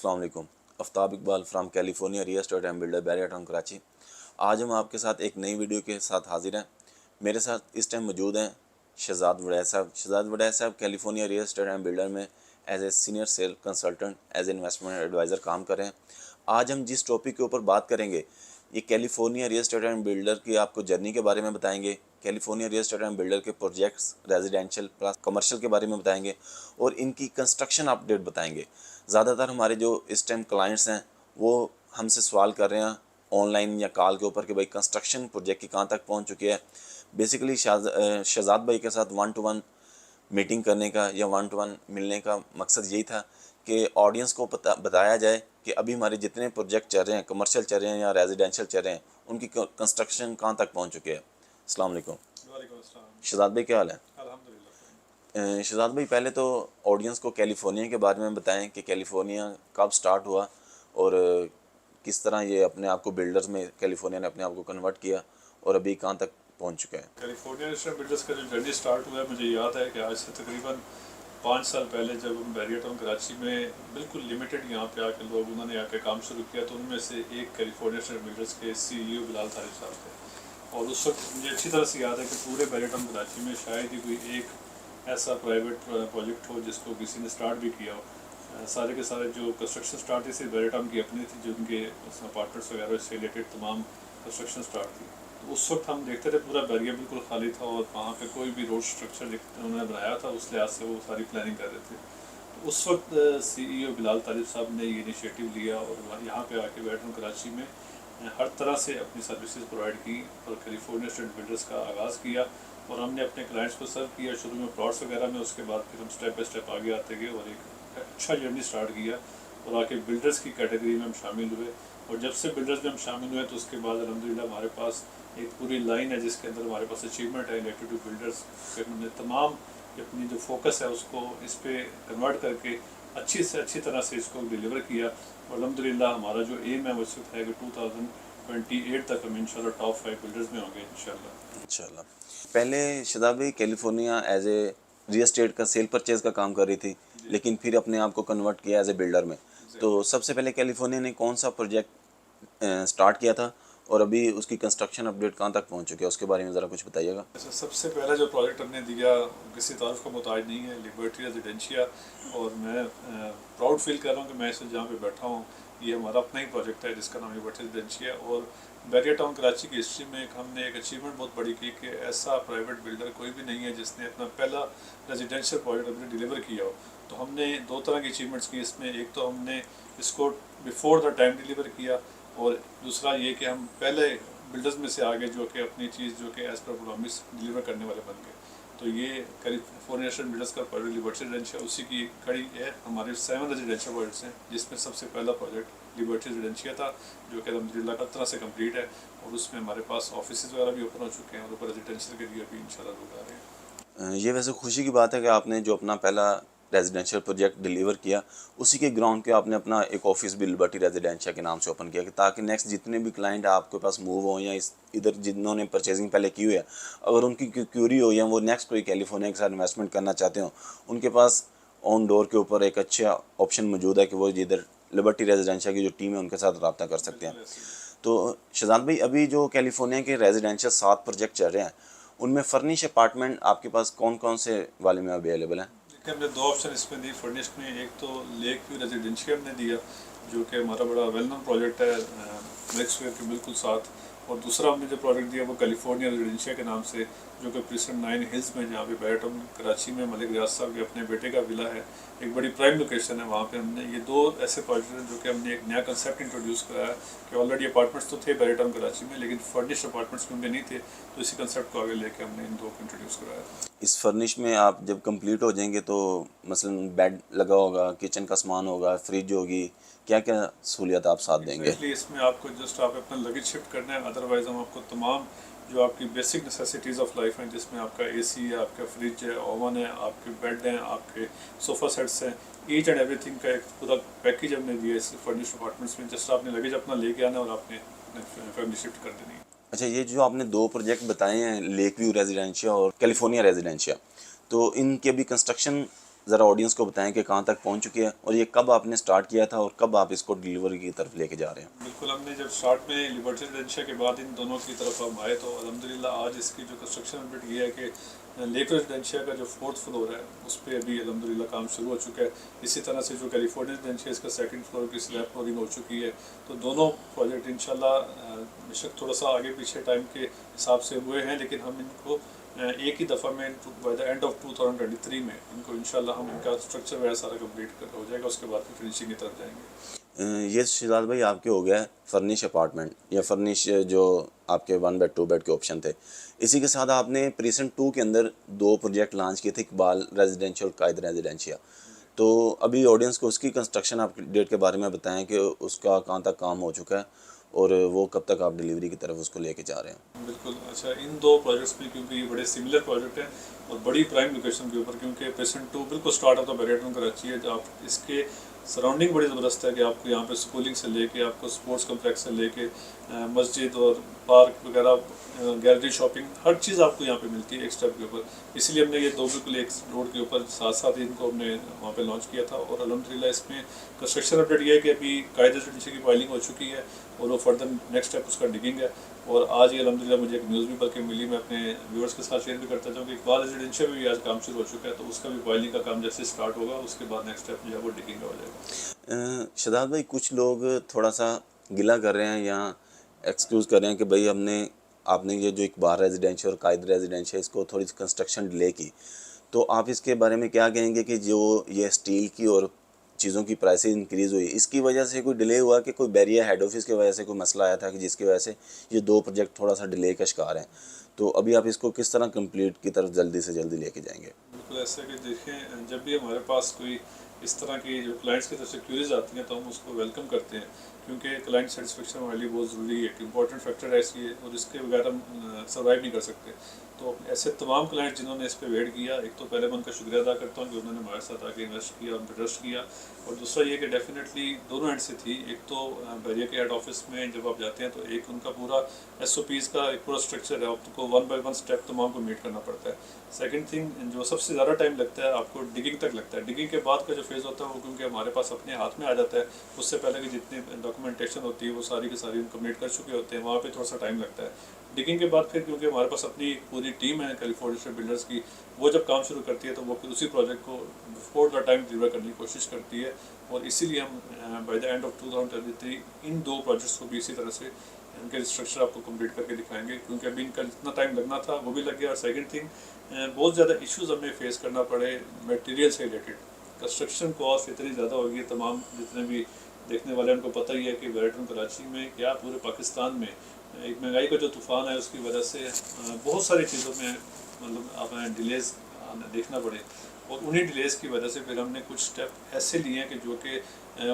अस्सलाम वालेकुम। Aftab Iqbal from California real estate and builder barrier town Karachi. आज हम आपके साथ एक नई वीडियो के साथ हाजिर हैं। मेरे साथ इस टाइम मौजूद हैं शहजाद वड़ैच साहब। शहजाद वड़ैच साहब California real estate and builder में as a senior sale consultant as investment advisor काम कर रहे हैं। आज हम जिस टॉपिक के ऊपर बात करेंगे, ये California real estate and builder की आपको जर्नी के बारे में बताएंगे, California real estate and builder के प्रोजेक्ट्स रेजिडेंशियल प्लस कमर्शियल के बारे में बताएंगे और इनकी कंस्ट्रक्शन अपडेट बताएंगे। ज़्यादातर हमारे जो इस टाइम क्लाइंट्स हैं वो हमसे सवाल कर रहे हैं ऑनलाइन या कॉल के ऊपर कि भाई कंस्ट्रक्शन प्रोजेक्ट की कहाँ तक पहुँच चुकी है। बेसिकली शहजाद भाई के साथ 1-to-1 मीटिंग करने का या 1-to-1 मिलने का मकसद यही था कि ऑडियंस को बताया जाए कि अभी हमारे जितने प्रोजेक्ट चल रहे हैं, कमर्शियल चल रहे हैं या रेजिडेंशियल चल रहे हैं, उनकी कंस्ट्रक्शन कहाँ तक पहुँच चुकी है। अस्सलाम वालेकुम। वालेकुम अस्सलाम। शहजाद भाई क्या हाल है? अल्हम्दुलिल्लाह। शहजाद भाई पहले तो ऑडियंस को कैलिफोर्निया के बारे में बताएं कि कैलिफोर्निया कब स्टार्ट हुआ और किस तरह ये अपने आप को बिल्डर्स में कैलिफोर्निया ने अपने आप को कन्वर्ट किया और अभी कहाँ तक पहुँच चुका है। कैलिफोर्निया रियल बिल्डर्स का जो जर्नी स्टार्ट हुआ है, मुझे याद है कि आज से तकरीबन 5 साल पहले जब हम बैरियर टाउन कराची में बिल्कुल लिमिटेड यहाँ पे आके लोग उन्होंने आके काम शुरू किया, तो उनमें से एक कैलिफोर्निया रियल बिल्डर्स के CEO बिलाल तारिफ साहब थे। और उस वक्त मुझे अच्छी तरह से याद है कि पूरे बैरियर टाउन कराची में शायद ही कोई एक ऐसा प्राइवेट प्रोजेक्ट हो जिसको किसी ने स्टार्ट भी किया हो। सारे के सारे जो कंस्ट्रक्शन स्टार्ट थी सिर्फ बैरियर टाउन की अपनी थी, जो उनके अपार्टमेंट्स वगैरह से रिलेटेड तमाम कंस्ट्रक्शन स्टार्ट थी। तो उस वक्त हम देखते थे पूरा बैरियर बिल्कुल खाली था और वहाँ पे कोई भी रोड स्ट्रक्चर उन्होंने बनाया था, उस लिहाज से वो सारी प्लानिंग कर रहे थे। तो उस वक्त CEO बिलाल तारिफ साहब ने ये इनिशिएटिव लिया और यहाँ पे आके बैरियर टाउन कराची में हर तरह से अपनी सर्विसेज प्रोवाइड की और कैलिफोर्निया स्टेट बिल्डर्स का आगाज़ किया और हमने अपने क्लाइंट्स को सर्व किया शुरू में प्लॉट्स वगैरह में। उसके बाद फिर हम स्टेप बाय स्टेप आगे आते गए और एक अच्छा जर्नी स्टार्ट किया और आके बिल्डर्स की कैटेगरी में हम शामिल हुए। और जब से बिल्डर्स में हम शामिल हुए तो उसके बाद अल्हम्दुलिल्लाह हमारे पास एक पूरी लाइन है जिसके अंदर हमारे पास अचीवमेंट है रिलेटेड टू बिल्डर्स। फिर हमने तमाम अपनी जो फोकस है उसको इस पर कन्वर्ट करके अच्छी से अच्छी तरह से इसको डिलीवर किया और अल्हम्दुलिल्लाह हमारा जो एम है वो इस वक्त है कि 2028 तक हम इंशाल्लाह टॉप 5 बिल्डर्स में होंगे इंशाल्लाह। पहले शहजाद भाई California as a real estate का सेल परचेज का काम कर रही थी, लेकिन फिर अपने आप को कन्वर्ट किया एज ए बिल्डर में। तो सबसे पहले कैलिफोर्निया ने कौन सा प्रोजेक्ट स्टार्ट किया था और अभी उसकी कंस्ट्रक्शन अपडेट कहाँ तक पहुँच चुकी है, उसके बारे में ज़रा कुछ बताइएगा। अच्छा, सबसे पहला जो प्रोजेक्ट हमने दिया किसी तारुफ का मोहताज नहीं है, लिबर्टी रेजिडेंशिया। और मैं प्राउड फील कर रहा हूँ कि मैं इस जहाँ पे बैठा हूँ ये हमारा अपना ही प्रोजेक्ट है जिसका नाम लिबर्टी रेजिडेंशिया। और बैरियर टाउन कराची की हिस्ट्री में हमने एक अचीवमेंट बहुत बड़ी की कि ऐसा प्राइवेट बिल्डर कोई भी नहीं है जिसने अपना पहला रेजिडेंशियल प्रोजेक्ट अपने डिलीवर किया हो। तो हमने दो तरह की अचीवमेंट्स की इसमें, एक तो हमने इसको बिफोर द टाइम डिलीवर किया और दूसरा ये कि हम पहले बिल्डर्स में से आगे जो कि अपनी चीज़ जो कि एज़ पर प्रॉमिस डिलीवर करने वाले बन गए। तो ये कैलिफोर्निया स्टेट बिल्डर्स का प्रोजेक्ट लिबर्टी रेजिडेंशिया उसी की कड़ी है। हमारे 7 रेजिडेंशियल प्रोजेक्ट्स हैं जिसमें सबसे पहला प्रोजेक्ट लिबर्टी रेजिडेंशिया था जो कि अल्हम्दुलिल्लाह हर तरह से कंप्लीट है और उसमें हमारे पास ऑफिस वगैरह भी ओपन हो चुके हैं और ऊपर रेजिडेंशियल के लिए भी इंशाल्लाह लोग आ रहे हैं। ये वैसे खुशी की बात है कि आपने जो अपना पहला रेजिडेंशियल प्रोजेक्ट डिलीवर किया उसी के ग्राउंड पे आपने अपना एक ऑफिस भी लिबर्टी रेजिडेंशिया के नाम से ओपन किया कि ताकि नेक्स्ट जितने भी क्लाइंट आपके पास मूव हो या इधर जिन्होंने परचेजिंग पहले की हुई है, अगर उनकी क्यूरी हो या वो नेक्स्ट कोई कैलिफोर्निया के साथ इन्वेस्टमेंट करना चाहते हो, उनके पास ऑन डोर के ऊपर एक अच्छा ऑप्शन मौजूद है कि वो इधर लिबर्टी रेजिडेंशिया की जो टीम है उनके साथ रब्ता कर सकते हैं। तो शहजाद भाई अभी जो कैलिफोर्निया के रेजिडेंशियल 7 प्रोजेक्ट चल रहे हैं उनमें फर्निश अपार्टमेंट आपके पास कौन कौन से वाले में अवेलेबल हैं? देखिए, हमने 2 ऑप्शन इसमें दी फर्निश में। एक तो लेक व्यू रेजिडेंशियल ने दिया जो कि हमारा बड़ा वेल नोन प्रोजेक्ट है ब्लैक स्क्वायर के बिल्कुल साथ। और दूसरा हमने जो प्रोजेक्ट दिया वो कैलिफोर्निया रेजिडेंशिया के नाम से जो कि प्रिसन 9 हिल्स में, जहाँ पे बैरियर टाउन कराची में मलिक रियाज साहब के अपने बेटे का विला है, एक बड़ी प्राइम लोकेशन है। वहाँ पे हमने ये 2 ऐसे प्रोजेक्ट हैं जो कि हमने एक नया कंसेप्ट इंट्रोड्यूस कराया कि ऑलरेडी अपार्टमेंट्स तो थे बैरियर टाउन कराची में लेकिन फर्निश अपार्टमेंट्स क्योंकि नहीं थे, तो इसी कंसेप्ट को आगे लेके हमने इन 2 को इंट्रोड्यूस कराया। इस फर्निश में आप जब कंप्लीट हो जाएंगे तो मसलन बेड लगा होगा, किचन का सामान होगा, फ्रिज होगी, क्या क्या सहूलियत आप साथ देंगे? इसलिए इसमें आपको जस्ट आप अपना लगेज शिफ्ट करना है, अदरवाइज हम आपको तमाम जो आपकी बेसिक नेसेसिटीज़ ऑफ लाइफ हैं जिसमें आपका AC है, आपका फ्रिज है, ओवन है, आपके बेड हैं, आपके सोफ़ा सेट्स हैं, ईच एंड एवरीथिंग का एक पूरा पैकेज हमने दिया इस फर्निश अपार्टमेंट्स में। जस्ट आपने लगेज अपना लेके आना और आपने फैमिली शिफ्ट कर देनी है। अच्छा, ये जो आपने 2 प्रोजेक्ट बताए हैं लेक व्यू रेजिडेंशिया और कैलिफोर्निया रेजिडेंशिया, तो इनकी अभी कंस्ट्रक्शन ज़रा ऑडियंस को बताएं कि कहाँ तक पहुँच चुकी है और ये कब आपने स्टार्ट किया था और कब आप इसको डिलीवरी की तरफ लेके जा रहे हैं? बिल्कुल, हमने जब स्टार्ट में लिबर्टी रेजिडेंशिया के बाद इन दोनों की तरफ हम आए तो अल्हम्दुलिल्लाह आज इसकी जो कंस्ट्रक्शन अपडेट ये है कि लेक रेजिडेंशिया का जो 4th फ्लोर है उस पर अभी अल्हम्दुलिल्लाह काम शुरू हो चुका है। इसी तरह से जो कैलिफोर्निया रेजिडेंशिया इसका 2nd फ्लोर की स्लैब फ्लोरिंग हो चुकी है। तो दोनों प्रोजेक्ट इंशाल्लाह बेशक थोड़ा सा आगे पीछे टाइम के हिसाब से हुए हैं, लेकिन हम इनको एक ही दफ़ा में बाय द एंड ऑफ 2023 में इनको इंशाल्लाह हम इनका स्ट्रक्चर वगैरह सारा कंप्लीट हो जाएगा, उसके बाद फिर फिनिशिंग की तरफ जाएंगे। ये शहजाद भाई आपके हो गया फर्निश अपार्टमेंट या फर्निश जो आपके 1 बेड 2 बेड के ऑप्शन थे। इसी के साथ आपने प्रीसेंट 2 के अंदर 2 प्रोजेक्ट लॉन्च किए थे, इकबाल रेजिडेंशियल और कायद रेजिडेंशिया। तो अभी ऑडियंस को उसकी कंस्ट्रक्शन आप डेट के बारे में बताएं कि उसका कहाँ तक काम हो चुका है और वो कब तक आप डिलीवरी की तरफ उसको लेके जा रहे हैं? बिल्कुल, अच्छा, इन दो प्रोजेक्ट्स में क्योंकि ये बड़े सिमिलर प्रोजेक्ट हैं और बड़ी प्राइम लोकेशन के ऊपर, क्योंकि प्रेजेंट 2 बिल्कुल स्टार्ट ऑफ द बैरिएटन कराची है। आप इसके सराउंडिंग बड़ी ज़बरदस्त है कि आपको यहाँ पे स्कूलिंग से लेके आपको स्पोर्ट्स कम्प्लेक्स से लेके मस्जिद और पार्क वगैरह, गैलरी, शॉपिंग, हर चीज़ आपको यहाँ पे मिलती है एक स्टेप के ऊपर। इसलिए हमने ये दो बिल्कुल एक रोड के ऊपर साथ साथ इनको हमने वहाँ पे लॉन्च किया था। और अल्हम्दुलिल्लाह इसमें कंस्ट्रक्शन अपडेट ये है कि अभी कायद रेजिडेंशिया की फाइलिंग हो चुकी है और वो फर्दर नेक्स्ट स्टेप उसका डिगिंग है। और आज ये अल्हम्दुलिल्लाह मुझे एक न्यूज़ भी बल्कि मिली, मैं अपने व्यूअर्स के साथ शेयर भी करता चाहूँ कि इकबाल रेजिडेंशिया में भी आज काम शुरू हो चुका है। तो उसका भी फाइलिंग का काम जैसे स्टार्ट होगा उसके बाद नेक्स्ट स्टेप जो है वो डिगिंग का हो जाएगा। शहजाद भाई, कुछ लोग थोड़ा सा गिला कर रहे हैं या एक्सक्यूज़ कर रहे हैं कि भाई आपने ये जो इकबाल रेजिडेंशियल और कायद रेजिडेंशियल इसको थोड़ी सी कंस्ट्रक्शन डिले की, तो आप इसके बारे में क्या कहेंगे कि जो ये स्टील की और चीज़ों की प्राइसेस इंक्रीज़ हुई, इसकी वजह से कोई डिले हुआ कि कोई बैरियर हेड ऑफिस की वजह से कोई मसला आया था कि जिसकी वजह से ये 2 प्रोजेक्ट थोड़ा सा डिले का शिकार हैं? तो अभी आप इसको किस तरह कंप्लीट की तरफ जल्दी से जल्दी लेके जाएंगे? बिल्कुल ऐसा कि देखें, जब भी हमारे पास कोई इस तरह की जो क्लाइंट्स की तरफ से क्यूरीज आती हैं तो हम उसको वेलकम करते हैं, क्योंकि क्लाइंट सेटिस्फेक्शन हमारे लिए बहुत ज़रूरी है, एक इंपॉर्टेंट फैक्टर है इसलिए, और इसके बगैर हम सर्वाइव नहीं कर सकते। तो ऐसे तमाम क्लाइंट जिन्होंने इस पर वेट किया, एक तो पहले मैं उनका शुक्रिया अदा करता हूँ कि उन्होंने हमारे साथ आके इन्वेस्ट किया, उन पर ट्रस्ट किया। और दूसरा ये कि डेफिनेटली दोनों एंड से थी। एक तो बैरियर के हेड ऑफिस में जब आप जाते हैं तो एक उनका पूरा SOPs का एक पूरा स्ट्रक्चर है, आपको 1 बाय 1 स्टेप तमाम को मीट करना पड़ता है। सेकंड थिंग, जो सबसे ज़्यादा टाइम लगता है आपको डिगिंग तक लगता है। डिगिंग के बाद का जो फेज़ होता है वो क्योंकि हमारे पास अपने हाथ में आ जाता है, उससे पहले की जितनी डॉक्यूमेंटेशन होती है वो सारी की सारी कंप्लीट कर चुके होते हैं, वहाँ पे थोड़ा सा टाइम लगता है। डिगिंग के बाद फिर क्योंकि हमारे पास अपनी पूरी टीम है कैलिफोर्निया स्टेट बिल्डर्स की, वो जब काम शुरू करती है तो वो फिर उसी प्रोजेक्ट को बिफोर द टाइम डिलीवर करने की कोशिश करती है। और इसीलिए हम by the end of 2023 in 2 projects को भी इसी तरह से इनके स्ट्रक्चर आपको कंप्लीट करके दिखाएंगे, क्योंकि अभी इनका जितना टाइम लगना था वो भी लग गया। और सेकंड थिंग, बहुत ज़्यादा इश्यूज हमें फेस करना पड़े मटेरियल से रिलेटेड। कंस्ट्रक्शन कॉस्ट इतनी ज़्यादा होगी, तमाम जितने भी देखने वाले उनको पता ही है कि बैरिएटन कराची में क्या पूरे पाकिस्तान में एक महंगाई का जो तूफ़ान है उसकी वजह से बहुत सारी चीज़ों में मतलब आपने डिलेज़ देखना पड़े। और उन्हीं डिलेज़ की वजह से फिर हमने कुछ स्टेप ऐसे लिए हैं कि जो कि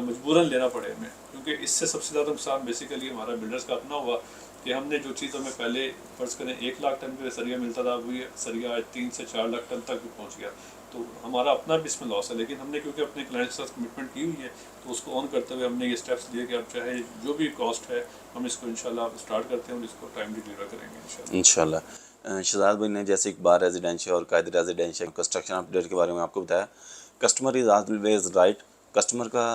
मजबूरन लेना पड़े हमें, क्योंकि इससे सबसे ज़्यादा नुकसान बेसिकली हमारा बिल्डर्स का अपना हुआ कि हमने जो चीज़ हमें पहले फ़र्ज़ करें 1 लाख टन का सरिया मिलता था, वही सरिया आज 3 से 4 लाख टन तक भी पहुँच गया। तो हमारा अपना भी इसमें लॉस है, लेकिन हमने क्योंकि अपने क्लाइंट के साथ कमिटमेंट की हुई है तो उसको ऑन करते हुए हमने ये स्टेप्स लिए कि अब चाहे जो भी कॉस्ट है हम इसको इंशाल्लाह स्टार्ट करते हैं और इसको टाइमली डिलीवर करेंगे इंशाल्लाह। शहजाद भाई ने जैसे इकबाल रेजिडेंशियल और कायद रेजिडेंशियल कंस्ट्रक्शन अपडेट के बारे में आपको बताया, customer is always right. Customer का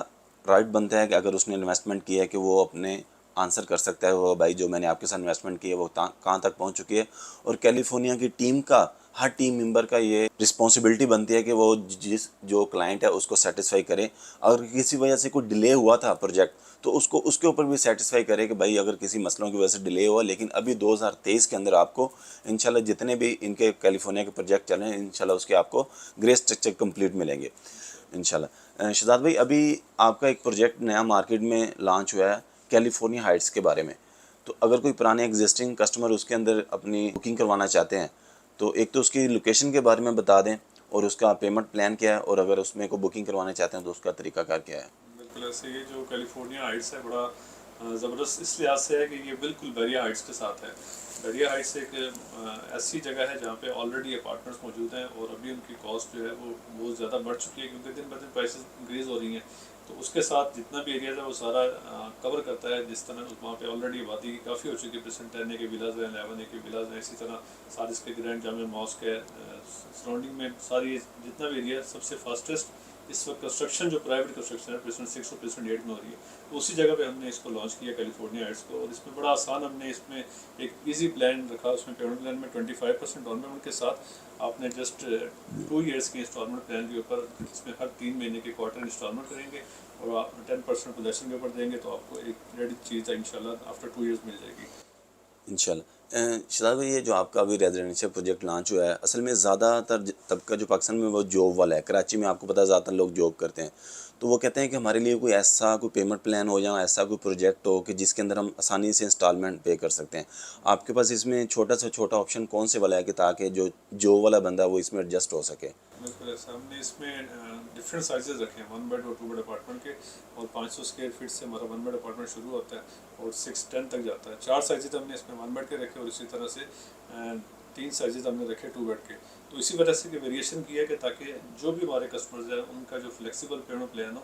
राइट बनता है कि अगर उसने इन्वेस्टमेंट किया है कि वो अपने आंसर कर सकता है, वो भाई जो मैंने आपके साथ इन्वेस्टमेंट की है वो कहाँ तक पहुँच चुकी है। और कैलिफोर्निया की टीम का, हर टीम मेंबर का ये रिस्पॉन्सिबिलिटी बनती है कि वो जो क्लाइंट है उसको सेटिस्फाई करे। अगर किसी वजह से कोई डिले हुआ था प्रोजेक्ट तो उसको उसके ऊपर भी सेटिस्फाई करे कि भाई अगर किसी मसलों की वजह से डिले हुआ, लेकिन अभी 2023 के अंदर आपको इंशाल्लाह जितने भी इनके कैलिफोर्निया के प्रोजेक्ट चल रहे हैं इंशाल्लाह उसके आपको ग्रे स्ट्रक्चर कंप्लीट मिलेंगे इंशाल्लाह। शहजाद भाई, अभी आपका एक प्रोजेक्ट नया मार्केट में लॉन्च हुआ है कैलिफोर्निया हाइट्स के बारे में। तो अगर कोई पुराने एग्जिस्टिंग कस्टमर उसके अंदर अपनी बुकिंग करवाना चाहते हैं तो एक तो उसकी लोकेशन के बारे में बता दें और उसका पेमेंट प्लान क्या है, और अगर उसमें को बुकिंग करवाना चाहते हैं तो उसका तरीकाकार क्या है? बिल्कुल ऐसे ये जो कैलिफोर्निया हाइट्स है बड़ा ज़बरदस्त इस लिहाज से है कि ये बिल्कुल बैरिया हाइट्स के साथ है। बैरिया हाइट्स एक ऐसी जगह है जहाँ पे ऑलरेडी अपार्टमेंट्स मौजूद हैं और अभी उनकी कॉस्ट जो है वो बहुत ज़्यादा बढ़ चुकी है, क्योंकि दिन ब दिन प्राइसेस इंक्रीज़ हो रही हैं। तो उसके साथ जितना भी एरियाज है वो सारा कवर करता है। जिस तरह वहाँ पे ऑलरेडी आबादी काफ़ी हो चुकी है, परसेंट 10 ए के विलाज हैं, 11 ए के विलाज हैं, इसी तरह साथ इसके ग्रैंड जामे मॉस्क है, सराउंडिंग में सारी जितना भी एरिया सबसे फास्टेस्ट इस वक्त कंस्ट्रक्शन जो प्राइवेट कंस्ट्रक्शन है परसेंट 6 और परसेंट 8 में हो रही है, तो उसी जगह पे हमने इसको लॉन्च किया कैलिफोर्निया हाइट्स को। और इसमें बड़ा आसान हमने इसमें एक इजी प्लान रखा। उसमें पेमेंट प्लान में 25% डाउन पेमेंट के साथ आपने जस्ट 2 ईयर्स की इंस्टॉलमेंट प्लान के ऊपर, इसमें हर 3 महीने के क्वार्टर इंस्टॉलमेंट करेंगे और आप 10% पोजेसन के ऊपर देंगे तो आपको एक रेडी चीज़ है इंशाल्लाह आफ्टर 2 ईयर्स मिल जाएगी इंशाल्लाह। शहजाद भाई, ये जो आपका अभी रेजिडेंशियल प्रोजेक्ट लॉन्च हुआ है, असल में ज़्यादातर तबका जो पाकिस्तान में वो जॉब वाला है। कराची में आपको पता है ज़्यादातर लोग जॉब करते हैं, तो वो कहते हैं कि हमारे लिए कोई ऐसा कोई पेमेंट प्लान हो या ऐसा कोई प्रोजेक्ट हो कि जिसके अंदर हम आसानी से इंस्टॉलमेंट पे कर सकते हैं। आपके पास इसमें छोटा से छोटा ऑप्शन कौन से वाला है कि ताकि जो जॉब वाला बंदा है वो इसमें एडजस्ट हो सके? बिल्कुल ऐसा। हमने इसमें डिफरेंट साइजेस रखे हैं, 1 बेड और 2 बेड अपार्टमेंट के, और 500 स्क्वायर फीट से हमारा 1 बेड अपार्टमेंट शुरू होता है और 610 तक जाता है। 4 साइजेस हमने इसमें 1 बेड के रखे और इसी तरह से 3 साइजेस हमने रखे 2 बेड के। तो इसी वजह से वेरिएशन किया कि ताकि जो भी हमारे कस्टमर्स हैं उनका जो फ्लेक्सिबल पेमेंट प्लान हो,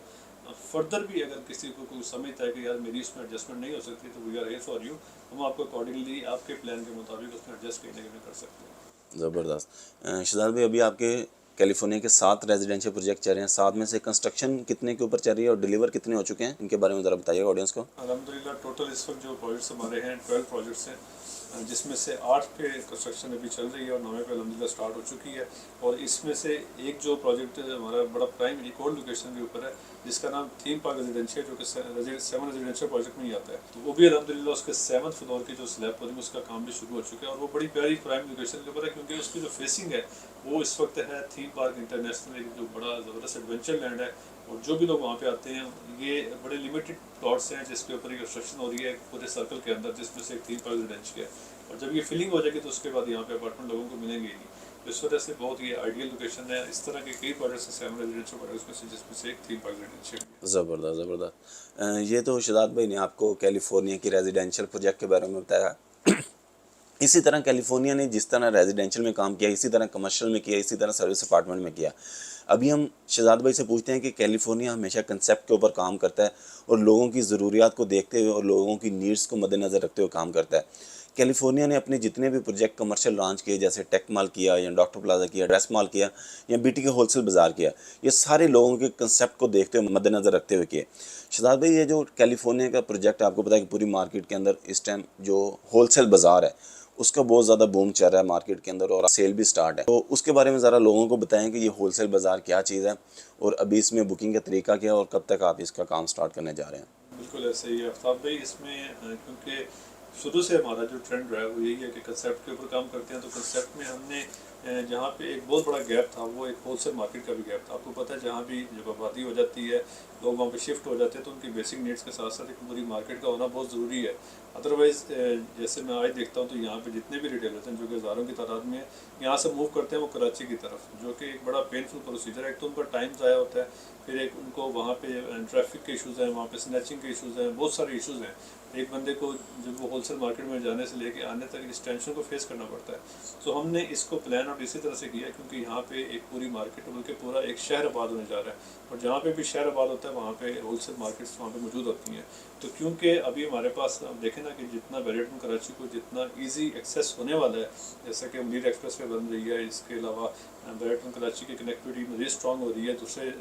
फर्दर भी अगर किसी को कोई समझता है कि यार मेरी इसमें एडजस्टमेंट नहीं हो सकती, तो we are here for you, हम आपको अकॉर्डिंगली आपके प्लान के मुताबिक उसमें एडजस्ट कहीं ना कहीं कर सकते हैं। ज़बरदस्त। शहजाद भाई, अभी आपके कैलिफोर्निया के 7 रेजिडेंशियल प्रोजेक्ट चल रहे हैं, 7 में से कंस्ट्रक्शन कितने के ऊपर चल रही है और डिलीवर कितने हो चुके हैं? इनके बारे में ज़रा बताइए ऑडियंस को। अल्हम्दुलिल्लाह टोटल इस वक्त जो प्रोजेक्ट्स हमारे हैं 12 प्रोजेक्ट्स हैं, जिसमें से 8 पे कंस्ट्रक्शन अभी चल रही है और 9वें पे अल्हम्दुलिल्लाह स्टार्ट हो चुकी है। और इसमें से एक जो प्रोजेक्ट हमारा बड़ा प्राइम एक और लोकेशन के ऊपर है जिसका नाम थीम पार्क रेजिडेंशियल, जो कि 7 रेजिडेंशियल प्रोजेक्ट में ही आता है, तो वो भी अल्हम्दुलिल्लाह उसके 7th फ्लोर की जो स्लैब पर उसका काम भी शुरू हो चुका है। और वो बड़ी प्यारी प्राइम लोकेशन के ऊपर है क्योंकि उसकी जो फेसिंग है वो इस वक्त है थीम पार्क इंटरनेशनल, एक जो बड़ा ज़बरदस्त एडवेंचर लैंड है। और जो भी लोग वहाँ पे आते हैं, ये बड़े लिमिटेड प्लॉट्स हैं जिसके ऊपर कंस्ट्रक्शन हो रही है पूरे सर्कल के अंदर, जिसमें से एक थीम पार्क रेजिडेंशियल है। और जब ये फिलिंग हो जाएगी तो उसके बाद यहाँ पे अपार्टमेंट लोगों को मिलेंगे ही नहीं। तो इस वजह से बहुत ये आइडियल लोकेशन है। इस तरह के कई प्रोजेक्ट्स हैं 7 रेजिडेंशियल प्रोजेक्ट्स में से, जिसमें से एक थीम पार्क रेजिडेंशियल। ज़बरदस्त ज़बरदस्त। ये तो शहजाद भाई ने आपको कैलिफोर्निया की रेजिडेंशियल प्रोजेक्ट के बारे में बताया। इसी तरह कैलिफोर्निया ने जिस तरह रेजिडेंशियल में काम किया, इसी तरह कमर्शियल में किया, इसी तरह सर्विस अपार्टमेंट में किया। अभी हम शहजाद भाई से पूछते हैं कि कैलिफोर्निया हमेशा कंसेप्ट के ऊपर काम करता है और लोगों की ज़रूरियात को देखते हुए और लोगों की नीड्स को मद्देनज़र रखते हुए काम करता है। कैलिफोर्निया ने अपने जितने भी प्रोजेक्ट कमर्शियल लॉन्च किए, जैसे टेक मॉल किया या डॉक्टर प्लाजा किया, ड्रेस मॉल किया या बीटी के होलसेल बाज़ार किया, ये सारे लोगों के कंसेप्ट को देखते हुए मद्देनज़र रखते हुए किए। शहजाद भाई, ये जो कैलिफोर्निया का प्रोजेक्ट आपको पता है कि पूरी मार्केट के अंदर इस टाइम जो होलसेल बाज़ार है उसका बहुत ज़्यादा बूम चल रहा है मार्केट के अंदर और सेल भी स्टार्ट है, तो उसके बारे में ज़रा लोगों को बताएं कि ये होलसेल बाज़ार क्या चीज़ है और अभी इसमें बुकिंग का तरीका क्या है और कब तक आप इसका काम स्टार्ट करने जा रहे हैं? बिल्कुल ऐसे ही है आफ्ताब भाई। इसमें क्योंकि शुरू से हमारा जो ट्रेंड रहा है वो यही है कि कंसेप्ट के ऊपर काम करते हैं। तो कंसेप्ट में हमने जहाँ पे एक बहुत बड़ा गैप था वो एक होलसेल मार्केट का भी गैप था। आपको पता है जहाँ भी जब आबादी हो जाती है, लोग वहाँ पे शिफ्ट हो जाते हैं, तो उनकी बेसिक नीड्स के साथ साथ एक पूरी मार्केट का होना बहुत ज़रूरी है। अदरवाइज़ जैसे मैं आज देखता हूँ तो यहाँ पे जितने भी रिटेलर्स हैं जो कि हज़ारों की तादाद में यहाँ से मूव करते हैं वो कराची की तरफ, जो कि एक बड़ा पेनफुल प्रोसीजर है। एक तो उनका टाइम ज़ाया होता है, फिर एक उनको वहाँ पे ट्रैफिक के इशूज़ हैं, वहाँ पे स्नैचिंग के इशूज़ हैं, बहुत सारे इशूज़ हैं। एक बंदे को जब वो होलसेल मार्केट में जाने से लेके आने तक इस टेंशन को फेस करना पड़ता है। तो हमने इसको प्लान आउट इसी तरह से किया क्योंकि यहाँ पे एक पूरी मार्केट बल्कि पूरा एक शहर आबाद होने जा रहा है और जहाँ पे भी शहर आबाद होता है वहाँ पे होलसेल मार्केट्स वहाँ पे मौजूद होती हैं। तो क्योंकि अभी हमारे पास अब देखें ना कि जितना बैरियटन कराची को जितना ईजी एक्सेस होने वाला है, जैसा कि मुनीर एक्सप्रेस वे बन रही है, इसके अलावा बैरियटन कराची की कनेक्टिविटी मज़ीद स्ट्रॉन्ग हो रही है दूसरे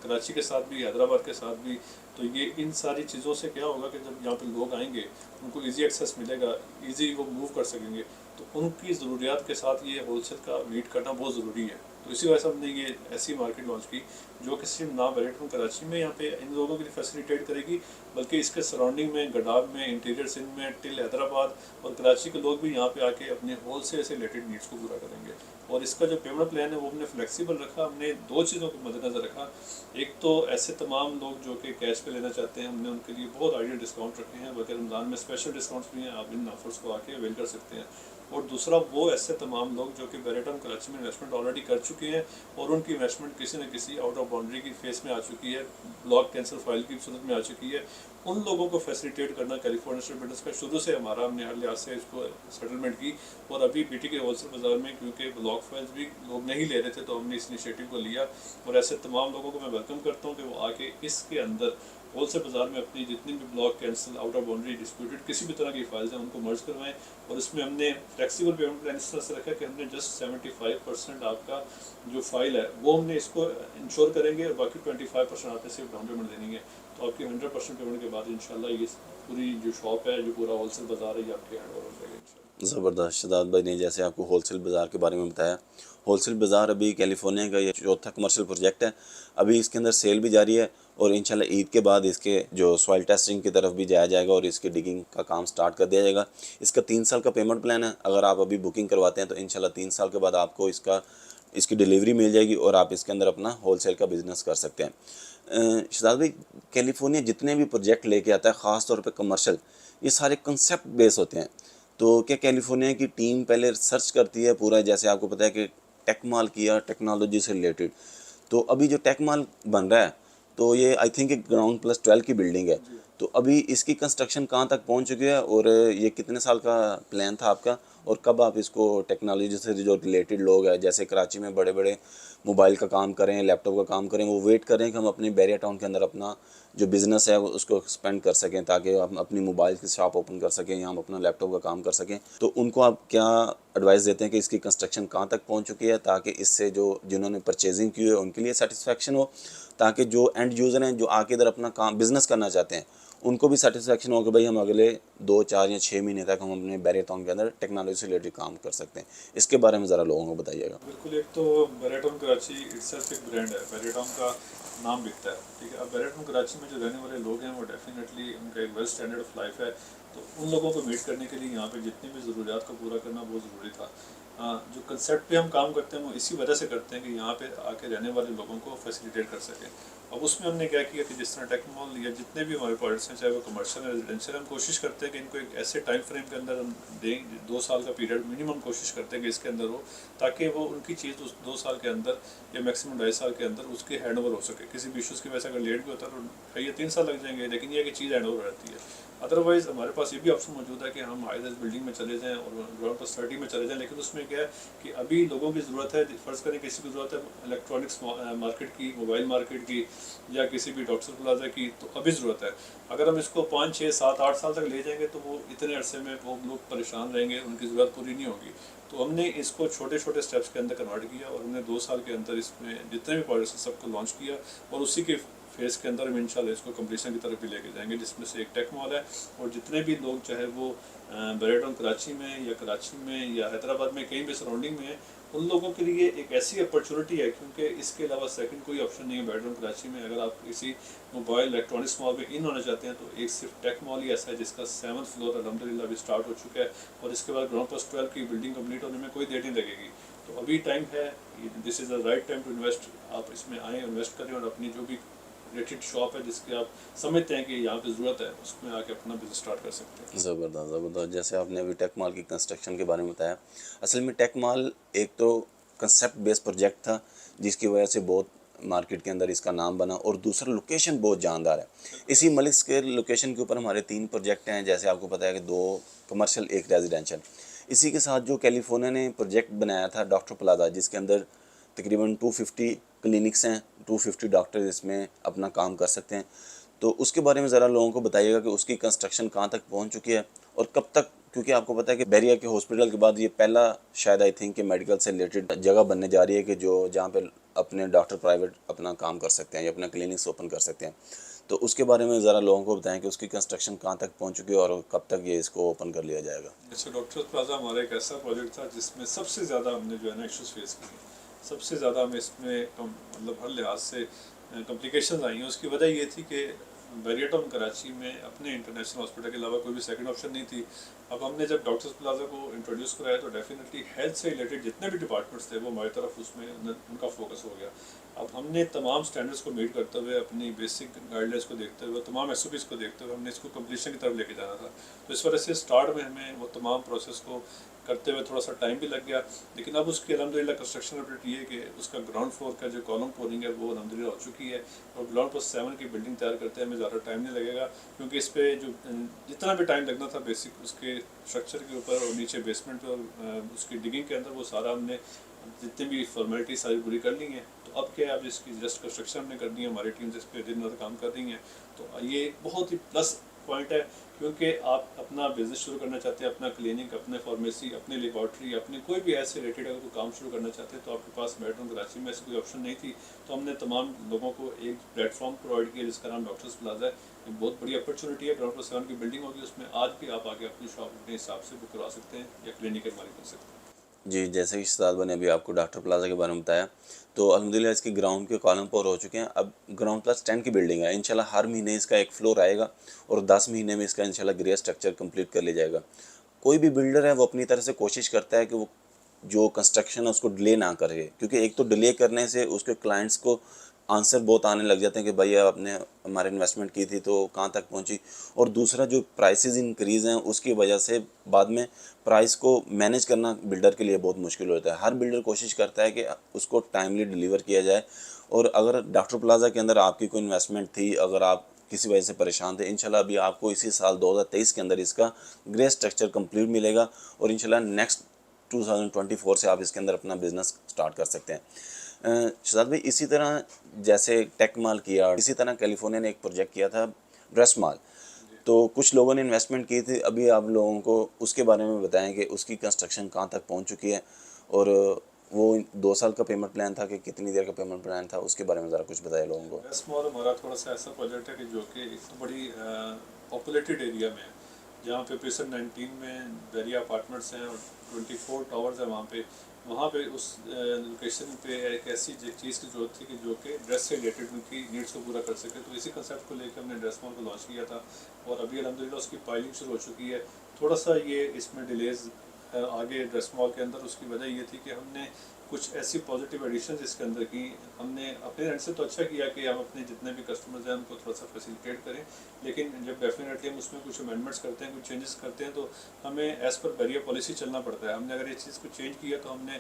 कराची के साथ भी, हैदराबाद के साथ भी। तो ये इन सारी चीज़ों से क्या होगा कि जब यहाँ पे लोग आएंगे उनको इजी एक्सेस मिलेगा, इजी वो मूव कर सकेंगे, तो उनकी ज़रूरियात के साथ ये होलसेल का मीट करना बहुत ज़रूरी है। तो इसी वजह से हमने ये ऐसी मार्केट लॉन्च की जो कि सिर्फ ना बैरियटन कराची में यहाँ पे इन लोगों के लिए फैसिलिटेट करेगी, बल्कि इसके सराउंडिंग में गडाब में, इंटीरियर सिंध में, टिल हैदराबाद और कराची के लोग भी यहाँ पे आके अपने होलसेल से रिलेटेड नीड्स को पूरा करेंगे। और इसका जो पेमेंट प्लान है वो हमने फ्लेक्सिबल रखा। हमने 2 चीज़ों को मद्देनज़र रखा। एक तो ऐसे तमाम लोग जो कि कैश पे लेना चाहते हैं, हमने उनके लिए बहुत आइडियल डिस्काउंट रखे हैं, बल्कि रमज़ान में स्पेशल डिस्काउंट्स भी हैं, आप इन ऑफर्स को आके अवेल कर सकते हैं। और दूसरा वो ऐसे तमाम लोग जो कि बैरियटॉन कराची में इन्वेस्टमेंट ऑलरेडी कर चुके हैं और उनकी इन्वेस्टमेंट किसी न किसी आउट ऑफ बाउंड्री की फेस में आ चुकी है, ब्लॉक कैंसिल फाइल की सूरत में आ चुकी है, उन लोगों को फैसिलिटेट करना कैलिफोर्निया स्टेट बिल्डर्स का शुरू से हमारा, हमने हर लिहाज से इसको सेटलमेंट की। और अभी बीटी के होलसेल बाजार में क्योंकि ब्लॉक फाइल्स भी लोग नहीं ले रहे थे तो हमने इस इनिशिएटिव को लिया और ऐसे तमाम लोगों को मैं वेलकम करता हूँ कि वो आके इसके अंदर होलसेल बाजार में अपनी जितनी भी block cancel, out of boundary, disputed किसी भी तरह की फाइल्स हैं उनको मर्ज करवाएं। और इसमें हमने फ्लेक्सिबल पेमेंट प्लान इस तरह से रखा कि हमने जस्ट 75% आपका जो फाइल है वो हमने इसको इंश्योर करेंगे और बाकी 25% आपने सिर्फ डाउन पेमेंट देनी है। तो आपकी 100% पेमेंट के बाद इंशाल्लाह ये पूरी जो शॉप है, जो पूरा होलसेल बाजार है, ये आपके हैंड ओवर हो जाएगा इंशाल्लाह। ज़बरदस्त। शहजाद भाई ने जैसे आपको होलसेल बाज़ार के बारे में बताया, होलसेल बाज़ार अभी कैलिफोर्निया का ये चौथा कमर्शियल प्रोजेक्ट है। अभी इसके अंदर सेल भी जारी है और इंशाल्लाह ईद के बाद इसके जो सॉइल टेस्टिंग की तरफ भी जाया जाएगा और इसके डिगिंग का काम स्टार्ट कर दिया जाएगा। इसका 3 साल का पेमेंट प्लान है। अगर आप अभी बुकिंग करवाते हैं तो इंशाल्लाह 3 साल के बाद आपको इसकी डिलीवरी मिल जाएगी और आप इसके अंदर अपना होलसेल का बिज़नेस कर सकते हैं। शहजाद भाई, कैलिफोर्निया जितने भी प्रोजेक्ट लेके आता है, ख़ास तौर पे कमर्शियल, ये सारे कंसेप्ट बेस होते हैं। तो क्या कैलिफोर्निया की टीम पहले रिसर्च करती है पूरा, जैसे आपको पता है कि टेक माल किया टेक्नोलॉजी से रिलेटेड, तो अभी जो टेक माल बन रहा है तो ये आई थिंक एक ग्राउंड प्लस 12 की बिल्डिंग है, तो अभी इसकी कंस्ट्रक्शन कहाँ तक पहुँच चुकी है और ये कितने साल का प्लान था आपका और कब आप इसको टेक्नोलॉजी से जो रिलेटेड लोग हैं, जैसे कराची में बड़े बड़े मोबाइल का काम करें, लैपटॉप का काम करें, वो वेट कर रहे हैं कि हम अपने बैरिया टाउन के अंदर अपना जो बिज़नेस है उसको एक्सपेंड कर सकें ताकि हम अपनी मोबाइल की शॉप ओपन कर सकें या हम अपना लैपटॉप का काम कर सकें, तो उनको आप क्या एडवाइस देते हैं कि इसकी कंस्ट्रक्शन कहाँ तक पहुँच चुकी है ताकि इससे जो जिन्होंने परचेजिंग की है उनके लिए सेटिस्फेक्शन हो, ताकि जो एंड यूज़र हैं जो आके इधर अपना काम बिज़नेस करना चाहते हैं उनको भी सेटिस्फेक्शन हो कि भाई हम अगले 2, 4 या 6 महीने तक हम अपने बैरिया टाउन के अंदर टेक्नोलॉजी से रिलेटेड काम कर सकते हैं। इसके बारे में ज़रा लोगों को बताइएगा। बिल्कुल, एक तो बैरियटॉन कराची इट्सेल्फ एक ब्रांड है, बैरियटॉन का नाम बिकता है, ठीक है। अब बैरियटॉन कराची में जो रहने वाले लोग हैं वो डेफिनेटली उनका एक वेल स्टैंडर्ड ऑफ लाइफ है, तो उन लोगों को मीट करने के लिए यहाँ पे जितनी भी ज़रूरियात को पूरा करना बहुत ज़रूरी था। जो कंसेप्ट पे हम काम करते हैं वो इसी वजह से करते हैं कि यहाँ पे आके रहने वाले लोगों को फैसिलिटेट कर सकें। अब उसमें हमने क्या किया कि जिस तरह टेक मॉल या जितने भी हमारे प्रोडक्ट्स हैं, चाहे वो कमर्शियल या रेजिडेंशियल, हम कोशिश करते हैं कि इनको एक ऐसे टाइम फ्रेम के अंदर हम दें, 2 साल का पीरियड मिनिमम कोशिश करते हैं कि इसके अंदर हो, ताकि वो उनकी चीज़ उस 2 साल के अंदर या मैक्सिमम 2.5 साल के अंदर उसके हैंड ओवर हो सके। किसी भी इशूज़ की वजह से अगर लेट भी होता है तो ये 3 साल लग जाएंगे, लेकिन ये कि चीज़ हैंड ओवर रहती है। अदरवाइज़ हमारे पास ये भी ऑप्शन मौजूद है कि हम हाई राइज बिल्डिंग में चले जाएँ और ग्राउंड प्लस 30 में चले जाएँ, लेकिन उसमें क्या है कि अभी लोगों की ज़रूरत है, फ़र्ज़ करें किसी की ज़रूरत है इलेक्ट्रॉनिक्स मार्केट की, मोबाइल मार्केट की या किसी भी डॉक्टर प्लाजा की, तो अभी ज़रूरत है। अगर हम इसको 5, 6, 7, 8 साल तक ले जाएंगे तो वो इतने अरसे में वो लोग परेशान रहेंगे, उनकी ज़रूरत पूरी नहीं होगी। तो हमने इसको छोटे छोटे स्टेप्स के अंदर कन्वर्ट किया और हमने 2 साल के अंदर इसमें जितने भी प्रोजेक्ट्स हैं सबको लॉन्च किया और उसी के फेज़ के अंदर हम इंशाल्लाह इसको कंप्लीशन की तरफ भी लेके जाएंगे, जिसमें से एक टेक मॉल है। और जितने भी लोग चाहे वो बैरियटॉन कराची में या कराची में या हैदराबाद में कहीं भी सराउंडिंग में है, उन लोगों के लिए एक ऐसी अपॉर्चुनिटी है, क्योंकि इसके अलावा सेकंड कोई ऑप्शन नहीं है बैरियटॉन कराची में। अगर आप किसी मोबाइल इलेक्ट्रॉनिक्स मॉल में इन होना चाहते हैं तो एक सिर्फ टेक मॉल ही ऐसा है जिसका 7th फ्लोर अल्हम्दुलिल्लाह अभी स्टार्ट हो चुका है और इसके बाद ग्राउंड प्लस 12 की बिल्डिंग कंप्लीट होने में कोई देर नहीं लगेगी। तो अभी टाइम है, this is the right time to invest. आप इसमें आएँ, इन्वेस्ट करें और अपनी जो भी रिलेटेड शॉप है जिसके आप समझते हैं कि यहाँ पे ज़रूरत है, उसमें आके अपना बिजनेस स्टार्ट कर सकते हैं। ज़बरदस्त ज़बरदस्त। जैसे आपने अभी टेक माल की कंस्ट्रक्शन के बारे में बताया, असल में टेक माल एक तो कंसेप्ट बेस्ड प्रोजेक्ट था जिसकी वजह से बहुत मार्केट के अंदर इसका नाम बना और दूसरा लोकेशन बहुत जानदार है। इसी मलिक स्क्वायर लोकेशन के ऊपर हमारे 3 प्रोजेक्ट हैं, जैसे आपको पता है कि 2 कमर्शियल 1 रेजिडेंशियल। इसी के साथ जो कैलिफोर्निया ने प्रोजेक्ट बनाया था डॉक्टर प्लाजा, जिसके अंदर तकरीबन 250 क्लिनिक्स हैं, 250 डॉक्टर इसमें अपना काम कर सकते हैं, तो उसके बारे में ज़रा लोगों को बताइएगा कि उसकी कंस्ट्रक्शन कहाँ तक पहुँच चुकी है और कब तक, क्योंकि आपको पता है कि बैरिया के हॉस्पिटल के बाद ये पहला शायद आई थिंक कि मेडिकल से रिलेटेड जगह बनने जा रही है कि जो जहाँ पे अपने डॉक्टर प्राइवेट अपना काम कर सकते हैं या अपना क्लिनिक्स ओपन कर सकते हैं, तो उसके बारे में ज़रा लोगों को बताएं कि उसकी कंस्ट्रक्शन कहाँ तक पहुँच चुकी है और कब तक ये इसको ओपन कर लिया जाएगा। जैसे डॉक्टर प्लाजा हमारा एक ऐसा प्रोजेक्ट था जिसमें सबसे ज़्यादा हमने जो है ना इशूज़ फेस किए, सबसे ज़्यादा हमें इसमें मतलब हर लिहाज से कॉम्प्लिकेशंस आई हैं। उसकी वजह ये थी कि बैरियटॉन कराची में अपने इंटरनेशनल हॉस्पिटल के अलावा कोई भी सेकंड ऑप्शन नहीं थी। अब हमने जब डॉक्टर्स प्लाजा को इंट्रोड्यूस कराया तो डेफिनेटली हेल्थ से रिलेटेड जितने भी डिपार्टमेंट्स थे वो हमारी तरफ उसमें उनका फोकस हो गया। अब हमने तमाम स्टैंडर्ड्स को मीट करते हुए, अपनी बेसिक गाइडलाइंस को देखते हुए, तमाम SOPs को देखते हुए हमने इसको कंप्लीशन की तरफ लेके जाना था। तो इस वजह से स्टार्ट में हमें वो तमाम प्रोसेस को करते हुए थोड़ा सा टाइम भी लग गया, लेकिन अब उसकी अलहमदिल्ला कंस्ट्रक्शन अपडेट ये है कि उसका ग्राउंड फ्लोर का जो कॉलम पोरिंग है वो अलहमदिल्ला हो चुकी है, और ग्राउंड प्लस 7 की बिल्डिंग तैयार करते हैं हमें ज़्यादा टाइम नहीं लगेगा, क्योंकि इस पर जो जितना भी टाइम लगना था बेसिक उसके स्ट्रक्चर के ऊपर और नीचे बेसमेंट पे और उसकी डिगिंग के अंदर, वो सारा हमने जितनी भी फॉर्मेलिटी सारी पूरी कर ली हैं। तो अब क्या है, अब इसकी जस्ट कंस्ट्रक्शन हमने कर दी है, हमारी टीम इस पर दिन रात काम कर रही हैं। तो ये बहुत ही प्लस पॉइंट है, क्योंकि आप अपना बिजनेस शुरू करना चाहते हैं, अपना क्लिनिक, अपने फार्मेसी, अपनी लेबॉर्ट्री, अपने कोई भी ऐसे रिलेटेड अगर कोई काम शुरू करना चाहते हैं, तो आपके पास बैरियटन कराची में ऐसी कोई ऑप्शन नहीं थी। तो हमने तमाम लोगों को एक प्लेटफॉर्म प्रोवाइड किया जिसका नाम डॉक्टर्स प्लाजा है। ये बहुत बड़ी अपॉर्चुनिटी है, ग्राउंड फ्लोर 7 की बिल्डिंग होगी, उसमें आज भी आप आके अपनी शॉप अपने हिसाब से बुक करवा सकते हैं या क्लिनिक के मालिक बन सकते हैं। जी, जैसे कि शहजाद भाई ने अभी आपको डॉक्टर प्लाजा के बारे में बताया, तो अल्हम्दुलिल्लाह इसके ग्राउंड के कॉलम पोर हो चुके हैं। अब ग्राउंड प्लस 10 की बिल्डिंग है, इंशाल्लाह हर महीने इसका एक फ्लोर आएगा और 10 महीने में इसका इंशाल्लाह ग्रे स्ट्रक्चर कंप्लीट कर लिया जाएगा। कोई भी बिल्डर है वो अपनी तरफ से कोशिश करता है कि वो जो कंस्ट्रक्शन है उसको डिले ना करे, क्योंकि एक तो डिले करने से उसके क्लाइंट्स को आंसर बहुत आने लग जाते हैं कि भैया आपने हमारे इन्वेस्टमेंट की थी तो कहाँ तक पहुँची, और दूसरा जो प्राइसेस इंक्रीज़ हैं उसकी वजह से बाद में प्राइस को मैनेज करना बिल्डर के लिए बहुत मुश्किल होता है। हर बिल्डर कोशिश करता है कि उसको टाइमली डिलीवर किया जाए, और अगर डॉक्टर प्लाजा के अंदर आपकी कोई इन्वेस्टमेंट थी, अगर आप किसी वजह से परेशान थे, इंशाल्लाह अभी आपको इसी साल 2023 के अंदर इसका ग्रे स्ट्रक्चर कंप्लीट मिलेगा, और इंशाल्लाह नेक्स्ट 2024 से आप इसके अंदर अपना बिजनेस स्टार्ट कर सकते हैं। शहजाद भाई, इसी तरह जैसे टेक माल किया, इसी तरह कैलिफोर्निया ने एक प्रोजेक्ट किया था ड्रेस माल, तो कुछ लोगों ने इन्वेस्टमेंट की थी। अभी आप लोगों को उसके बारे में बताएं कि उसकी कंस्ट्रक्शन कहाँ तक पहुँच चुकी है, और वो 2 साल का पेमेंट प्लान था कि कितनी देर का पेमेंट प्लान था, उसके बारे में ज़रा कुछ बताएं लोगों को। ड्रेस मॉल हमारा थोड़ा सा ऐसा प्रोजेक्ट है कि जो कि एक तो बड़ी पॉपुलेटेड एरिया में है, जहाँ पे प्रीसर 19 में बैरिया अपार्टमेंट्स हैं और 24 टावर्स हैं वहाँ पे उस लोकेशन पे एक ऐसी चीज़ की जरूरत थी कि जो कि ड्रेस से रिलेटेड उनकी नीड्स को पूरा कर सके। तो इसी कंसेप्ट को लेकर हमने ड्रेस मॉल को लॉन्च किया था, और अभी अलहमदिल्ला उसकी पाइलिंग शुरू हो चुकी है। थोड़ा सा ये इसमें डिलेज आगे ड्रेस मॉल के अंदर, उसकी वजह ये थी कि हमने कुछ ऐसी पॉजिटिव एडिशन इसके अंदर की, हमने अपने एंड से तो अच्छा किया कि हम अपने जितने भी कस्टमर्स हैं उनको थोड़ा सा फैसिलिटेट करें, लेकिन जब डेफिनेटली हम उसमें कुछ अमेंडमेंट्स करते हैं, कुछ चेंजेस करते हैं, तो हमें एज़ पर बैरियर पॉलिसी चलना पड़ता है। हमने अगर ये चीज़ को चेंज किया तो हमने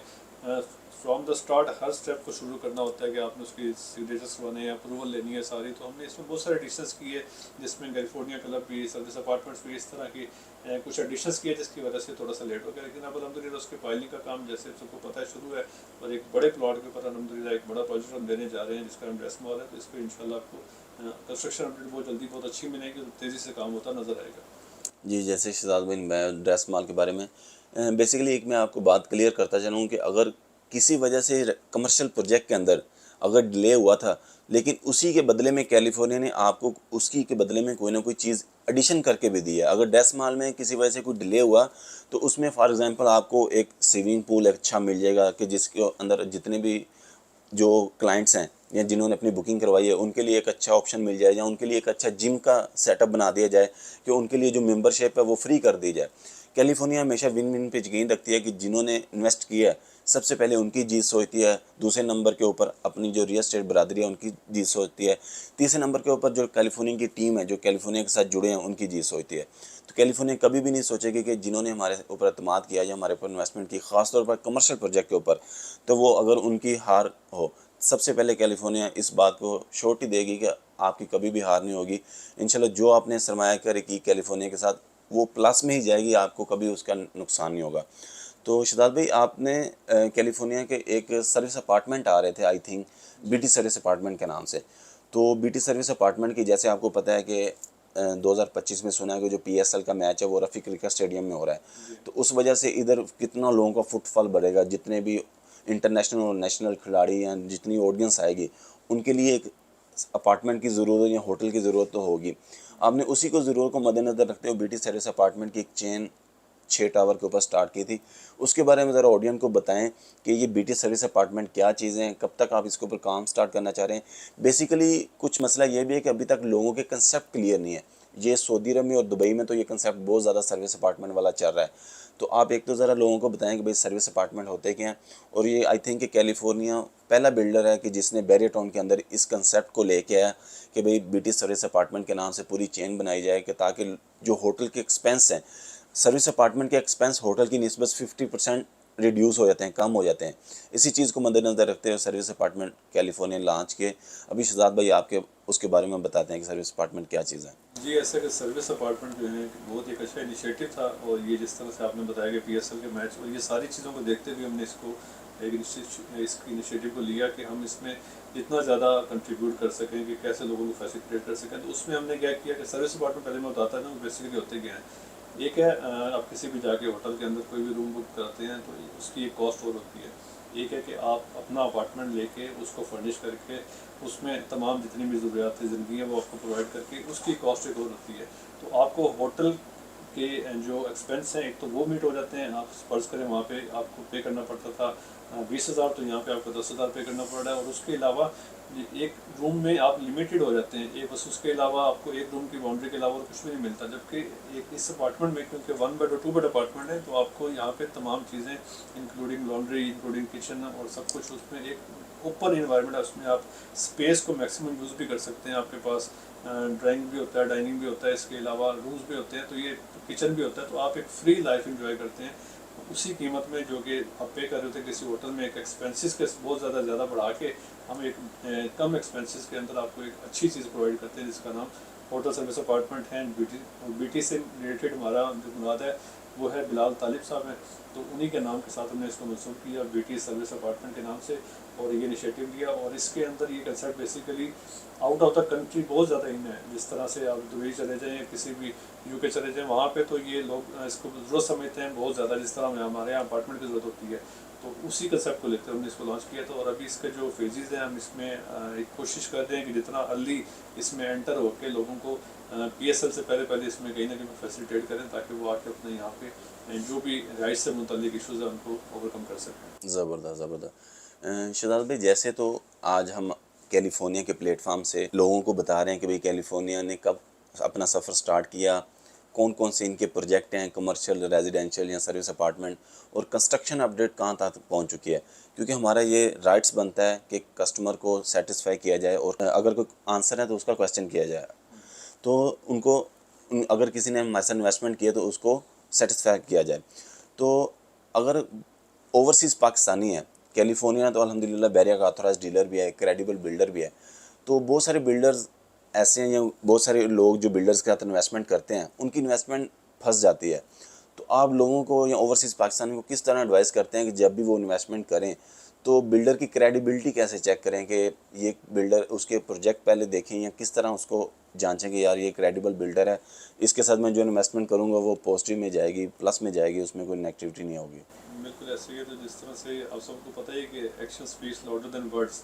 from the start her step को शुरू करना होता है कि आपने उसकी सिग्नेचर्स करवाने हैं, अप्रूवल लेनी है सारी। तो हमने इसमें बहुत सारे एडिशंस किए, जिसमें कैलिफोर्निया क्लब भी, सर्विस अपार्टमेंट्स भी, इस तरह की कुछ एडिशंस किए, जिसकी वजह से थोड़ा सा लेट हो गया। लेकिन अब अलहमदिल्ला उसके फाइलिंग का काम जैसे सबको पता है शुरू है, और एक बड़े प्लॉट के ऊपर अलहमदिल्ला एक बड़ा प्रोजेक्ट हम देने जा रहे हैं जिसका नाम ड्रेस मॉल है। तो इस पर इंशाल्लाह आपको कंस्ट्रक्शन अपडेट बहुत जल्दी बहुत अच्छी मिलेगी, तेज़ी से काम होता नज़र आएगा। जी, जैसे शहजाद भाई, मैं ड्रेस माल के बारे में बेसिकली एक मैं आपको बात क्लियर करता चलूँ कि अगर किसी वजह से कमर्शियल प्रोजेक्ट के अंदर अगर डिले हुआ था, लेकिन उसी के बदले में कैलिफोर्निया ने आपको उसकी के बदले में कोई ना कोई चीज़ एडिशन करके भी दी है। अगर ड्रेस माल में किसी वजह से कोई डिले हुआ तो उसमें फॉर एग्जांपल आपको एक स्विमिंग पूल अच्छा मिल जाएगा कि जिसके अंदर जितने भी जो क्लाइंट्स हैं या जिन्होंने अपनी बुकिंग करवाई है उनके लिए एक अच्छा ऑप्शन मिल जाए, या उनके लिए एक अच्छा जिम का सेटअप बना दिया जाए कि उनके लिए जो मेंबरशिप है वो फ्री कर दी जाए। कैलिफोर्निया हमेशा विन विन पे यकीन रखती है कि जिन्होंने इन्वेस्ट किया है सबसे पहले उनकी जीत सोचती है, दूसरे नंबर के ऊपर अपनी जो रियल एस्टेट बरादरी है उनकी जीत सोचती है, तीसरे नंबर के ऊपर जो कैलिफोर्निया की टीम है जो कैलिफोर्निया के साथ जुड़े हैं उनकी जीत सोचती है। तो कैलिफोर्निया कभी भी नहीं सोचेगी कि जिन्होंने हमारे ऊपर अतमाद किया या हमारे ऊपर इन्वेस्टमेंट की, ख़ासतौर पर कमर्शियल प्रोजेक्ट के ऊपर, तो वो अगर उनकी हार हो, सबसे पहले कैलिफोर्निया इस बात को श्योरिटी देगी कि आपकी कभी भी हार नहीं होगी। इंशाल्लाह जो आपने सरमायाकारी की कैलिफोर्निया के साथ वो प्लस में ही जाएगी, आपको कभी उसका नुकसान नहीं होगा। तो शहजाद भाई, आपने कैलिफोर्निया के एक सर्विस अपार्टमेंट आ रहे थे, I think BT service apartment के नाम से। तो बीटी सर्विस अपार्टमेंट की जैसे आपको पता है कि 2025 में सुना है कि जो PSL का मैच है वो रफ़ी क्रिकेट स्टेडियम में हो रहा है, तो उस वजह से इधर कितना लोगों का फुटफॉल बढ़ेगा, जितने भी इंटरनेशनल और नेशनल खिलाड़ी या जितनी ऑडियंस आएगी उनके लिए एक अपार्टमेंट की ज़रूरत या होटल की ज़रूरत तो होगी। आपने उसी को ज़रूरत को मद्देनज़र रखते हुए बीटी सर्विस अपार्टमेंट की एक चेन 6 टावर के ऊपर स्टार्ट की थी। उसके बारे में ज़रा ऑडियंस को बताएं कि ये बीटी सर्विस अपार्टमेंट क्या चीज़ें हैं, कब तक आप इसके ऊपर काम स्टार्ट करना चाह रहे हैं। बेसिकली कुछ मसला ये भी है कि अभी तक लोगों के कंसेप्ट क्लियर नहीं है। ये सऊदी अरब में और दुबई में तो ये कंसेप्ट बहुत ज़्यादा सर्विस अपार्टमेंट वाला चल रहा है। तो आप एक तो ज़रा लोगों को बताएं कि भाई सर्विस अपार्टमेंट होते क्या हैं, और ये आई थिंक कि कैलिफोर्निया पहला बिल्डर है कि जिसने बैरियर टाउन के अंदर इस कंसेप्ट को लेके आया कि भाई बीटी सर्विस अपार्टमेंट के नाम से पूरी चेन बनाई जाए कि ताकि जो होटल के एक्सपेंस हैं सर्विस अपार्टमेंट के एक्सपेंस होटल की निस्बत 50% रिड्यूस हो जाते हैं, कम हो जाते हैं। इसी चीज़ को मद्देनज़र रखते हुए सर्विस अपार्टमेंट कैलिफोर्निया लॉन्च किए। अभी शहजाद भाई आपके उसके बारे में बताते हैं कि सर्विस अपार्टमेंट क्या चीज़ है। जी, ऐसा कि सर्विस अपार्टमेंट जो है बहुत एक अच्छा इनिशिएटिव था, और ये जिस तरह से आपने बताया कि PSL के मैच और ये सारी चीज़ों को देखते हुए हमने इसको इस इनिशिएटिव को लिया कि हम इसमें जितना ज़्यादा कंट्रीब्यूट कर सकें कि कैसे लोगों को फैसिलिटेट कर सकें। तो उसमें हमने क्या किया कि सर्विस अपार्टमेंट पहले मैं बताता ना, बेसिकली होते क्या हैं। एक है आप किसी भी जाके होटल के अंदर कोई भी रूम बुक करते हैं तो उसकी एक कॉस्ट और होती है। एक है कि आप अपना अपार्टमेंट लेके उसको फर्निश करके उसमें तमाम जितनी भी ज़रूरियात ज़िंदगी है वो आपको प्रोवाइड करके उसकी कॉस्ट एक और होती है। तो आपको होटल के जो एक्सपेंस हैं एक तो वो मीट हो जाते हैं। आप फर्ज करें वहाँ पे आपको पे करना पड़ता था 20,000, तो यहाँ पे आपको 10,000 पे करना पड़ रहा है। और उसके अलावा एक रूम में आप लिमिटेड हो जाते हैं, एक बस उसके अलावा आपको एक रूम की बाउंड्री के अलावा कुछ भी नहीं मिलता। जबकि एक इस अपार्टमेंट में क्योंकि 1 बेड और 2 बेड अपार्टमेंट है तो आपको यहाँ पे तमाम चीज़ें इंक्लूडिंग लॉन्ड्री, इंक्लूडिंग किचन और सब कुछ उसमें एक ओपन इन्वायरमेंट है। उसमें आप स्पेस को मैक्सिमम यूज़ भी कर सकते हैं। आपके पास ड्राइंग भी होता है, डाइनिंग भी होता है, इसके अलावा रूम्स भी होते हैं, तो ये किचन भी होता है। तो आप एक फ्री लाइफ एंजॉय करते हैं उसी कीमत में जो कि आप पे कर रहे थे किसी होटल में। एक एक्सपेंसेस के बहुत ज़्यादा बढ़ा के हम एक कम एक्सपेंसेस के अंदर आपको एक अच्छी चीज़ प्रोवाइड करते हैं जिसका नाम होटल सर्विस अपार्टमेंट है। BT से रिलेटेड हमारा जो बुनियाद है वो है बिलाल तालिब साहब हैं, तो उन्हीं के नाम के साथ हमने इसको मंसूब किया BT सर्विस अपार्टमेंट के नाम से, और ये इनिशिएटिव लिया। और इसके अंदर ये concept basically out of the country बहुत ज़्यादा इन है। जिस तरह से आप दुबई चले जाएँ या किसी भी UK चले जाएँ, वहाँ पे तो ये लोग इसको ज़रूरत समझते हैं बहुत ज़्यादा, जिस तरह हमारे यहाँ अपार्टमेंट की ज़रूरत होती है। तो उसी कंसेप्ट को लेकर हमने इसको लॉन्च किया। तो और अभी इसके जो फेजेज़ हैं हम इसमें एक कोशिश करते हैं कि जितना अर्ली इसमें एंटर होकर लोगों को PSL से पहले इसमें कहीं ना कहीं फैसिलिटेट करें ताकि वो आके अपने यहाँ पे जो भी राइट से मुतल्लिक इशूज़ हैं उनको ओवरकम कर सकें। ज़बरदस्त ज़बरदस्त। शहजाद भाई, जैसे तो आज हम कैलिफोर्निया के प्लेटफार्म से लोगों को बता रहे हैं कि भाई कैलिफोर्निया ने कब अपना सफ़र स्टार्ट किया, कौन कौन से इनके प्रोजेक्ट हैं, कमर्शियल, रेजिडेंशियल या सर्विस अपार्टमेंट, और कंस्ट्रक्शन अपडेट कहाँ तक पहुँच चुकी है। क्योंकि हमारा ये राइट्स बनता है कि कस्टमर को सेटिस्फाई किया जाए और अगर कोई आंसर है तो उसका क्वेश्चन किया जाए। तो उनको अगर किसी ने हमारे साथ इन्वेस्टमेंट किया तो उसको सेटिस्फाई किया जाए। तो अगर ओवरसीज़ पाकिस्तानी है, कैलिफोर्निया तो अल्हम्दुलिल्लाह बैरिया का ऑथराइज डीलर भी है, क्रेडिबल बिल्डर भी है। तो बहुत सारे बिल्डर्स ऐसे हैं या बहुत सारे लोग जो बिल्डर्स के साथ इन्वेस्टमेंट करते हैं उनकी इन्वेस्टमेंट फंस जाती है। तो आप लोगों को या ओवरसीज़ पाकिस्तानी को किस तरह एडवाइस करते हैं कि जब भी वो इन्वेस्टमेंट करें तो बिल्डर की क्रेडिबिलिटी कैसे चेक करें कि ये बिल्डर उसके प्रोजेक्ट पहले देखें या किस तरह उसको जांचें कि यार ये क्रेडिबल बिल्डर है, इसके साथ मैं जो इन्वेस्टमेंट करूँगा वो पॉजिटिव में जाएगी, प्लस में जाएगी, उसमें कोई नेगेटिविटी नहीं होगी। बिल्कुल ऐसे ही है। तो जिस तरह से आप सबको पता है कि action speaks louder than words.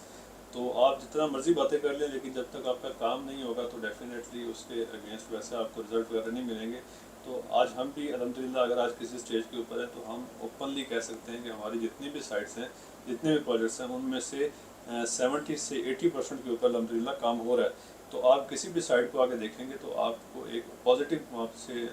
तो आप जितना मर्जी बातें कर लें लेकिन जब तक आपका काम नहीं होगा तो डेफिनेटली उसके अगेंस्ट वैसे आपको रिजल्ट वगैरह नहीं मिलेंगे। तो आज हम भी अल्हम्दुलिल्लाह अगर आज किसी स्टेज के ऊपर है तो हम ओपनली कह सकते हैं कि हमारी जितनी भी साइट्स हैं, जितने भी प्रोजेक्ट्स हैं, उनमें से 70 से 80% के ऊपर अल्हम्दुलिल्लाह काम हो रहा है। तो आप किसी भी साइट को आके देखेंगे तो आपको एक पॉजिटिव वहाँ से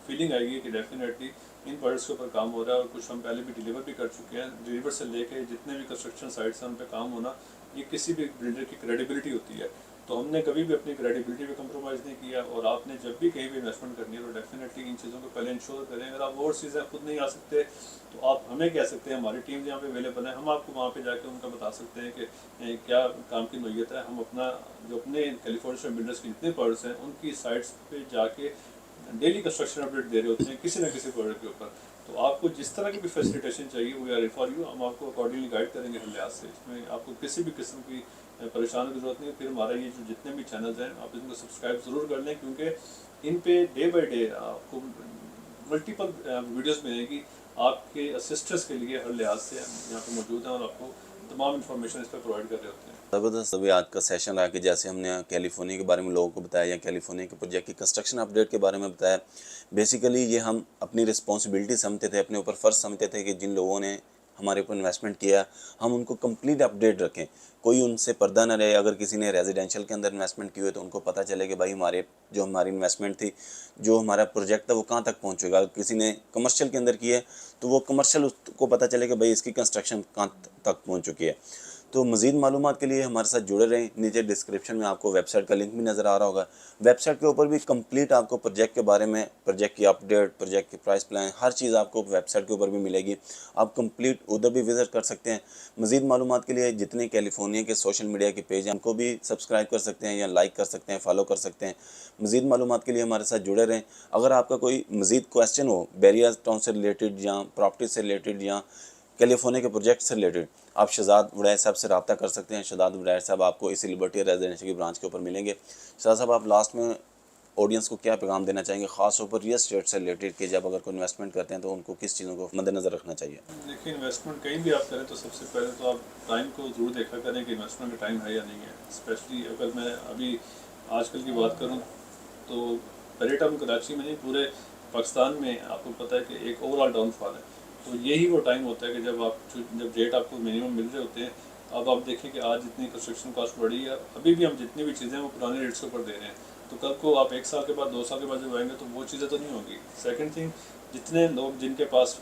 फीलिंग आएगी कि डेफिनेटली इन प्रोजेक्ट्स के ऊपर काम हो रहा है। और कुछ हम पहले भी डिलीवर भी कर चुके हैं। डिलीवर से लेके जितने भी कंस्ट्रक्शन साइट्स हैं उन पर काम होना, ये किसी भी बिल्डर की क्रेडिबिलिटी होती है। तो हमने कभी भी अपनी क्रेडिबिलिटी पे कंप्रोमाइज़ नहीं किया। और आपने जब भी कहीं भी इन्वेस्टमेंट करनी है तो डेफिनेटली इन चीज़ों को पहले इंश्योर करें। अगर आप और चीज़ें खुद नहीं आ सकते तो आप हमें कह सकते हैं, हमारी टीम जहाँ पे अवेलेबल है, हम आपको वहाँ पे जाके उनका बता सकते हैं कि क्या काम की नोयत है। हम अपना जो अपने कैलिफोर्निया बिल्डर्स के जितने प्रोजेक्ट्स हैं उनकी साइट्स पे जाके डेली कंस्ट्रक्शन अपडेट दे रहे होते हैं किसी न किसी प्रोजेक्ट के ऊपर। तो आपको जिस तरह की भी फैसिलिटेशन चाहिए वी आर फॉर यू, हम आपको अकॉर्डिंगली गाइड करेंगे हर लिहाज से। इसमें आपको किसी भी किस्म की परेशानी की ज़रूरत नहीं है। फिर हमारा ये जो जितने भी चैनल्स हैं आप इनको सब्सक्राइब ज़रूर कर लें क्योंकि इन पे डे बाई डे आपको मल्टीपल वीडियोस मिलेगी आपके असिस्टेंस के लिए। हर लिहाज से हम यहाँ पे मौजूद हैं और आपको तमाम इन्फॉर्मेशन इस पर प्रोवाइड कर रहे होते हैं। ज़बरदस्त। अभी आज का सेशन रहा कि जैसे हमने कैलिफोर्निया के बारे में लोगों को बताया या कैलिफोर्निया के प्रोजेक्ट की कंस्ट्रक्शन अपडेट के बारे में बताया। बेसिकली ये हम अपनी रिस्पॉन्सिबिलिटी समझते थे, अपने ऊपर फ़र्ज़ समझते थे कि जिन लोगों ने हमारे ऊपर इन्वेस्टमेंट किया हम उनको कंप्लीट अपडेट रखें, कोई उनसे पर्दा न रहे। अगर किसी ने रेजिडेंशियल के अंदर इन्वेस्टमेंट की हुई तो उनको पता चले कि भाई हमारी इन्वेस्टमेंट थी, जो हमारा प्रोजेक्ट था वो कहाँ तक पहुँचेगा। अगर किसी ने कमर्शियल के अंदर की है तो वो कमर्शियल उसको पता चले कि भाई इसकी कंस्ट्रक्शन कहाँ तक पहुँच चुकी है। तो मज़ीद मालूमात के लिए हमारे साथ जुड़े रहें। नीचे डिस्क्रिप्शन में आपको वेबसाइट का लिंक भी नज़र आ रहा होगा। वेबसाइट के ऊपर भी कंप्लीट आपको प्रोजेक्ट के बारे में, प्रोजेक्ट की अपडेट, प्रोजेक्ट की प्राइस प्लान, हर चीज़ आपको वेबसाइट के ऊपर भी मिलेगी। आप कंप्लीट उधर भी विज़िट कर सकते हैं। मज़ीद मालूमात के लिए जितने कैलिफोर्निया के सोशल मीडिया के पेज हैं उनको भी सब्सक्राइब कर सकते हैं या लाइक कर सकते हैं, फॉलो कर सकते हैं। मज़ीद मालूमात के लिए हमारे साथ जुड़े रहें। अगर आपका कोई मज़ीद क्वेश्चन हो बैरिया टाउन से रिलेटेड या प्रॉपर्टी से रिलेटेड या कैलिफोर्निया के प्रोजेक्ट से रिलेटेड, आप शहजाद वड़ैर साहब से रब्ता कर सकते हैं। शहजाद वड़ैर साहब आपको इसी लिबर्टी रेजिडेंसी की ब्रांच के ऊपर मिलेंगे। शहजाद साहब, आप लास्ट में ऑडियंस को क्या पैगाम देना चाहेंगे, ख़ास तौर पर रियल एस्टेट से रिलेटेड, कि जब अगर कोई इन्वेस्टमेंट करते हैं तो उनको किस चीज़ों को मद्देनज़र रखना चाहिए? देखिए, इन्वेस्टमेंट कहीं भी आप करें तो सबसे पहले तो आप टाइम को ज़रूर देखा करें कि इन्वेस्टमेंट का टाइम है या नहीं है। स्पेशली अगर मैं अभी आजकल की बात करूं तो बैरियरटाउन कराची में नहीं, पूरे पाकिस्तान में आपको पता है कि एक ओवरऑल डाउनफॉल है। तो यही वो टाइम होता है कि जब रेट आपको मिनिमम मिल रहे होते हैं। अब आप देखें कि आज जितनी कंस्ट्रक्शन कॉस्ट बढ़ी है, अभी भी हम जितनी भी चीज़ें वो पुराने रेट्स के ऊपर दे रहे हैं। तो कल को आप 1 साल के बाद, 2 साल के बाद जब आएंगे तो वो चीज़ें तो नहीं होंगी। सेकंड थिंग, जितने लोग जिनके पास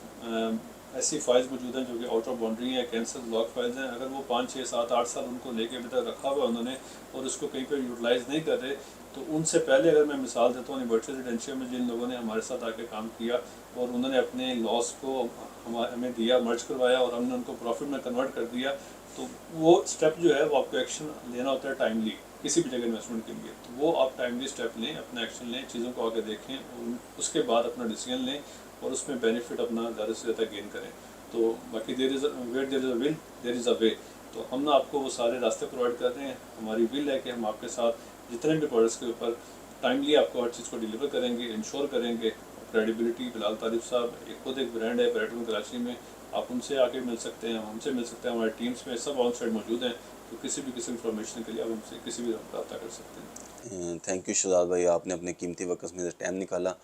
ऐसी फाइल्स मौजूद हैं जो कि आउट ऑफ बाउंड्री हैं, कैंसल ब्लॉक फाइल्स हैं, अगर वो 5, 6, 7, 8 साल उनको लेके अभी तक रखा हुआ उन्होंने और उसको कहीं पर यूटिलाइज़ नहीं कर रहे, तो उनसे पहले अगर मैं मिसाल देता हूँ लिबर्टी रेजिडेंशियल में जिन लोगों ने हमारे साथ आके काम किया और उन्होंने अपने लॉस को हमें दिया, मर्ज करवाया और हमने उनको प्रॉफिट में कन्वर्ट कर दिया, तो वो स्टेप जो है वो आपको एक्शन लेना होता है टाइमली किसी भी जगह इन्वेस्टमेंट के लिए। तो वो आप टाइमली स्टेप लें, अपना एक्शन लें, चीज़ों को आगे देखें और उसके बाद अपना डिसीजन लें और उसमें बेनिफिट अपना ज़्यादा से ज़्यादा गेन करें। तो बाकी there is a will there is a way. तो हम ना आपको वो सारे रास्ते प्रोवाइड कर रहे हैं। हमारी विल है कि हम आपके साथ जितने भी प्रोडक्ट्स के ऊपर टाइमली आपको हर चीज़ को डिलीवर करेंगे, इंश्योर करेंगे। क्रेडिबिलिटी, बिलाल तारिफ साहब खुद एक ब्रांड है बैरियरटाउन कराची में, आप उनसे आके मिल सकते हैं, हमसे मिल सकते हैं, हमारी टीम्स में सब ऑन साइड मौजूद हैं। तो किसी भी किस्म इंफॉर्मेशन के लिए आप हमसे किसी भी रब्ता कर सकते हैं। थैंक यू शहजाद भाई, आपने अपने कीमती वक्त में से टाइम निकाला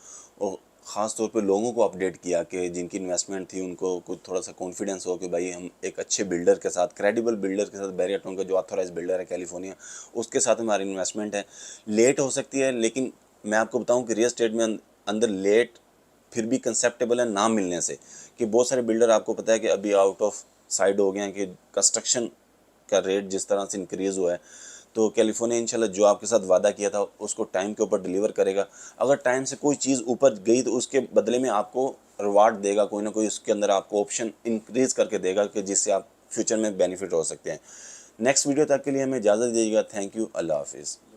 और ख़ास तौर पे लोगों को अपडेट किया कि जिनकी इन्वेस्टमेंट थी उनको कुछ थोड़ा सा कॉन्फिडेंस हो कि भाई हम एक अच्छे बिल्डर के साथ, क्रेडिबल बिल्डर के साथ, बैरियरटाउन का जो ऑथोराइज बिल्डर है कैलिफोर्निया, उसके साथ हमारी इन्वेस्टमेंट है। लेट हो सकती है, लेकिन मैं आपको बताऊं कि रियल एस्टेट में अंदर लेट फिर भी कंसेप्टेबल है ना मिलने से, कि बहुत सारे बिल्डर आपको पता है कि अभी आउट ऑफ साइड हो गए हैं कि कंस्ट्रक्शन का रेट जिस तरह से इंक्रीज़ हुआ है। तो कैलिफोर्निया इंशाल्लाह जो आपके साथ वादा किया था उसको टाइम के ऊपर डिलीवर करेगा। अगर टाइम से कोई चीज़ ऊपर गई तो उसके बदले में आपको रिवार्ड देगा, कोई ना कोई उसके अंदर आपको ऑप्शन इंक्रीज़ करके देगा कि जिससे आप फ्यूचर में बेनिफिट हो सकते हैं। नेक्स्ट वीडियो तक के लिए हमें इजाज़त दीजिएगा। थैंक यू, अल्लाह हाफिज़।